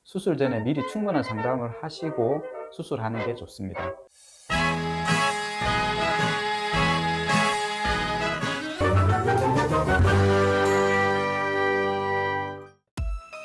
수술 전에 미리 충분한 상담을 하시고 수술하는 게 좋습니다.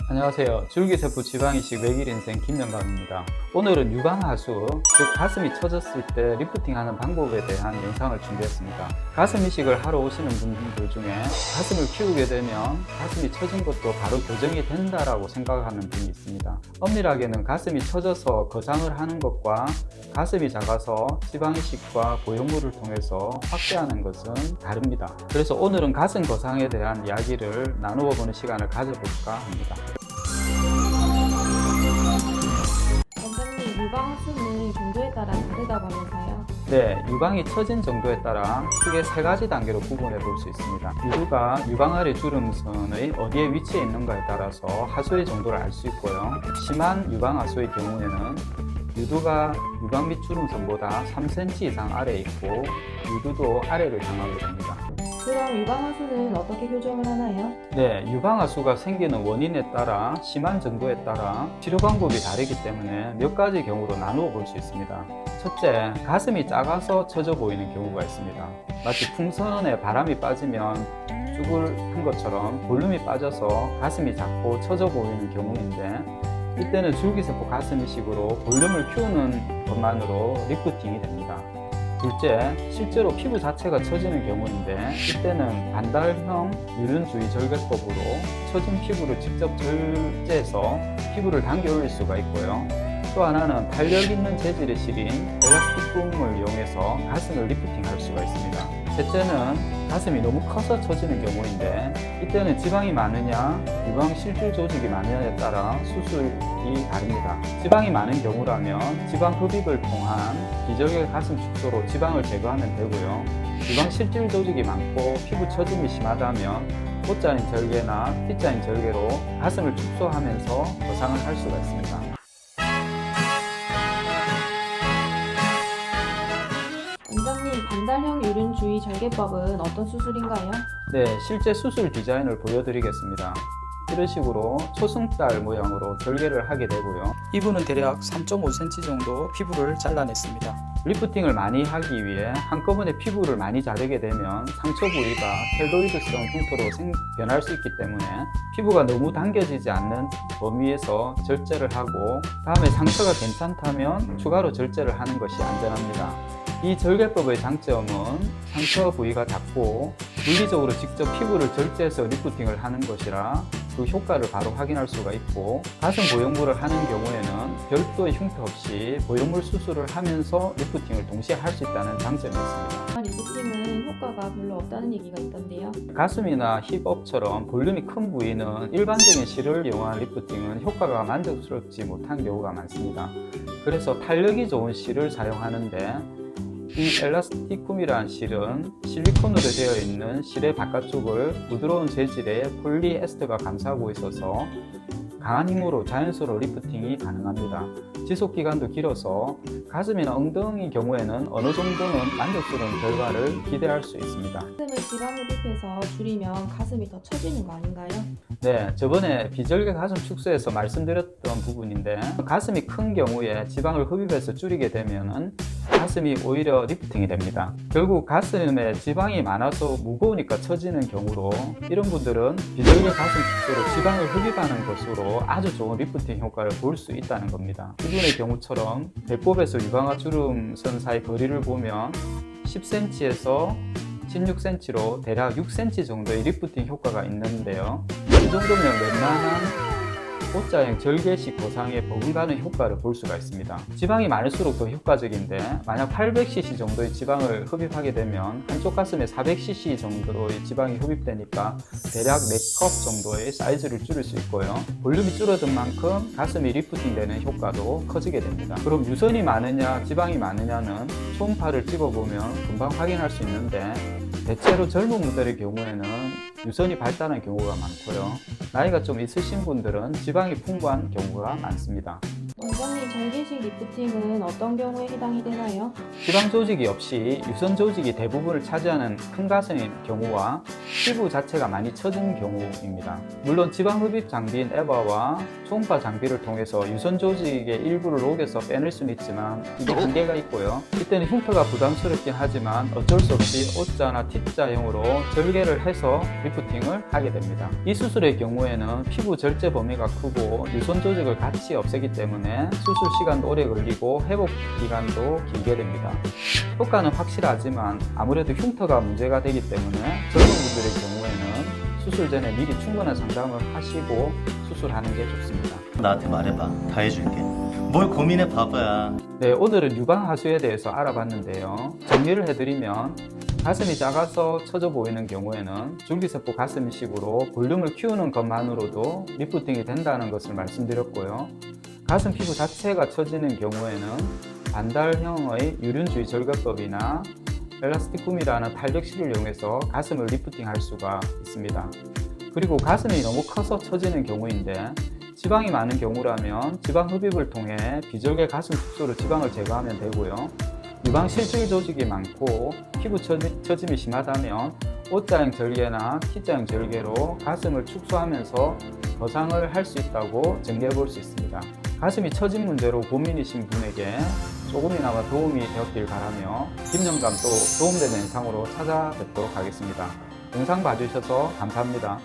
안녕하세요. 줄기세포 지방이식 외길 인생 김영감입니다. 오늘은 유방하수, 즉 가슴이 처졌을 때 리프팅하는 방법에 대한 영상을 준비했습니다. 가슴 이식을 하러 오시는 분들 중에 가슴을 키우게 되면 가슴이 처진 것도 바로 교정이 된다라고 생각하는 분이 있습니다. 엄밀하게는 가슴이 처져서 거상을 하는 것과 가슴이 작아서 지방이식과 보형물을 통해서 확대하는 것은 다릅니다. 그래서 오늘은 가슴 거상에 대한 이야기를 나누어 보는 시간을 가져볼까 합니다. 원장님, 유방하수는 정도에 따라 다르다면서요? 네, 유방이 처진 정도에 따라 크게 세 가지 단계로 구분해 볼 수 있습니다. 유두가 유방 아래 주름선의 어디에 위치해 있는가에 따라서 하수의 정도를 알 수 있고요. 심한 유방하수의 경우에는 유두가 유방 밑 주름선보다 3cm 이상 아래에 있고 유두도 아래를 향하게 됩니다. 그럼 유방하수는 어떻게 교정을 하나요? 네, 유방하수가 생기는 원인에 따라 심한 정도에 따라 치료 방법이 다르기 때문에 몇 가지 경우로 나누어 볼 수 있습니다. 첫째, 가슴이 작아서 처져 보이는 경우가 있습니다. 마치 풍선에 바람이 빠지면 쭈글 한 것처럼 볼륨이 빠져서 가슴이 작고 처져 보이는 경우인데, 이때는 줄기세포 가슴 이식으로 볼륨을 키우는 것만으로 리프팅이 됩니다. 둘째, 실제로 피부 자체가 처지는 경우인데, 이때는 반달형 유륜주의 절개법으로 처진 피부를 직접 절제해서 피부를 당겨 올릴 수가 있고요. 또 하나는 탄력 있는 재질의 실인 엘라스틱폼을 이용해서 가슴을 리프팅할 수가 있습니다. 셋째는 가슴이 너무 커서 처지는 경우인데, 이때는 지방이 많으냐 유방 실줄 조직이 많으냐에 따라 수술이 다릅니다. 지방이 많은 경우라면 지방 흡입을 통한 비절개 가슴 축소로 지방을 제거하면 되고요. 유방 실줄 조직이 많고 피부 처짐이 심하다면 O자인 절개나 T자인 절개로 가슴을 축소하면서 거상을 할 수가 있습니다. 원장님, 반달형 유륜주의 절개법은 어떤 수술인가요? 네, 실제 수술 디자인을 보여드리겠습니다. 이런 식으로 초승달 모양으로 절개를 하게 되고요. 이분은 대략 3.5cm 정도 피부를 잘라냈습니다. 리프팅을 많이 하기 위해 한꺼번에 피부를 많이 자르게 되면 상처 부위가 켈로이드성 흉터로 변할 수 있기 때문에 피부가 너무 당겨지지 않는 범위에서 절제를 하고, 다음에 상처가 괜찮다면 추가로 절제를 하는 것이 안전합니다. 이 절개법의 장점은 상처 부위가 작고 물리적으로 직접 피부를 절제해서 리프팅을 하는 것이라 그 효과를 바로 확인할 수가 있고, 가슴 보형물을 하는 경우에는 별도의 흉터 없이 보형물 수술을 하면서 리프팅을 동시에 할 수 있다는 장점이 있습니다. 리프팅은 효과가 별로 없다는 얘기가 있던데요. 가슴이나 힙업처럼 볼륨이 큰 부위는 일반적인 실을 이용한 리프팅은 효과가 만족스럽지 못한 경우가 많습니다. 그래서 탄력이 좋은 실을 사용하는데, 이 엘라스티쿰이라는 실은 실리콘으로 되어 있는 실의 바깥쪽을 부드러운 재질의 폴리에스터가 감싸고 있어서 강한 힘으로 자연스러운 리프팅이 가능합니다. 지속기간도 길어서 가슴이나 엉덩이 경우에는 어느 정도는 만족스러운 결과를 기대할 수 있습니다. 가슴을 지방 흡입해서 줄이면 가슴이 더 처지는 거 아닌가요? 네, 저번에 비절개 가슴 축소에서 말씀드렸던 부분인데, 가슴이 큰 경우에 지방을 흡입해서 줄이게 되면은 가슴이 오히려 리프팅이 됩니다. 결국 가슴에 지방이 많아서 무거우니까 처지는 경우로, 이런 분들은 비절개 가슴 축소로 지방을 흡입하는 것으로 아주 좋은 리프팅 효과를 볼 수 있다는 겁니다. 이분의 경우처럼 배꼽에서 유방과 주름선 사이 거리를 보면 10cm에서 16cm로 대략 6cm 정도의 리프팅 효과가 있는데요. 이 정도면 웬만한 O자형 절개식 거상에 버금가는 효과를 볼 수가 있습니다. 지방이 많을수록 더 효과적인데, 만약 800cc 정도의 지방을 흡입하게 되면 한쪽 가슴에 400cc 정도의 지방이 흡입되니까 대략 4컵 정도의 사이즈를 줄일 수 있고요. 볼륨이 줄어든 만큼 가슴이 리프팅되는 효과도 커지게 됩니다. 그럼 유선이 많으냐 지방이 많으냐는 초음파를 찍어보면 금방 확인할 수 있는데, 대체로 젊은 분들의 경우에는 유선이 발달한 경우가 많고요. 나이가 좀 있으신 분들은 지방이 풍부한 경우가 많습니다. 원장님, 절개식 리프팅은 어떤 경우에 해당이 되나요? 지방 조직이 없이 유선 조직이 대부분을 차지하는 큰 가슴인 경우와 피부 자체가 많이 처진 경우입니다. 물론 지방 흡입 장비인 에바와 초음파 장비를 통해서 유선 조직의 일부를 녹여서 빼낼 수는 있지만 이게 한계가 있고요. 이때는 흉터가 부담스럽긴 하지만 어쩔 수 없이 O자나 T자형으로 절개를 해서 리프팅을 하게 됩니다. 이 수술의 경우에는 피부 절제 범위가 크고 유선 조직을 같이 없애기 때문에 수술 시간도 오래 걸리고 회복 기간도 길게 됩니다. 효과는 확실하지만 아무래도 흉터가 문제가 되기 때문에 젊은분들의 경우에는 수술 전에 미리 충분한 상담을 하시고 수술하는 게 좋습니다. 나한테 말해봐. 다 해줄게. 뭘 고민해 바보야. 네, 오늘은 유방하수에 대해서 알아봤는데요. 정리를 해드리면 가슴이 작아서 처져 보이는 경우에는 줄기세포 가슴 이식으로 볼륨을 키우는 것만으로도 리프팅이 된다는 것을 말씀드렸고요. 가슴 피부 자체가 처지는 경우에는 반달형의 유륜주의 절개법이나 엘라스틱붐이라는 탄력실을 이용해서 가슴을 리프팅할 수가 있습니다. 그리고 가슴이 너무 커서 처지는 경우인데 지방이 많은 경우라면 지방 흡입을 통해 비절개 가슴 축소로 지방을 제거하면 되고요. 유방 실질 조직이 많고 피부 처짐이 심하다면 O자형 절개나 T자형 절개로 가슴을 축소하면서 거상을 할 수 있다고 정리해 볼 수 있습니다. 가슴이 처진 문제로 고민이신 분에게 조금이나마 도움이 되었길 바라며 김영감도 도움되는 영상으로 찾아뵙도록 하겠습니다. 영상 봐주셔서 감사합니다.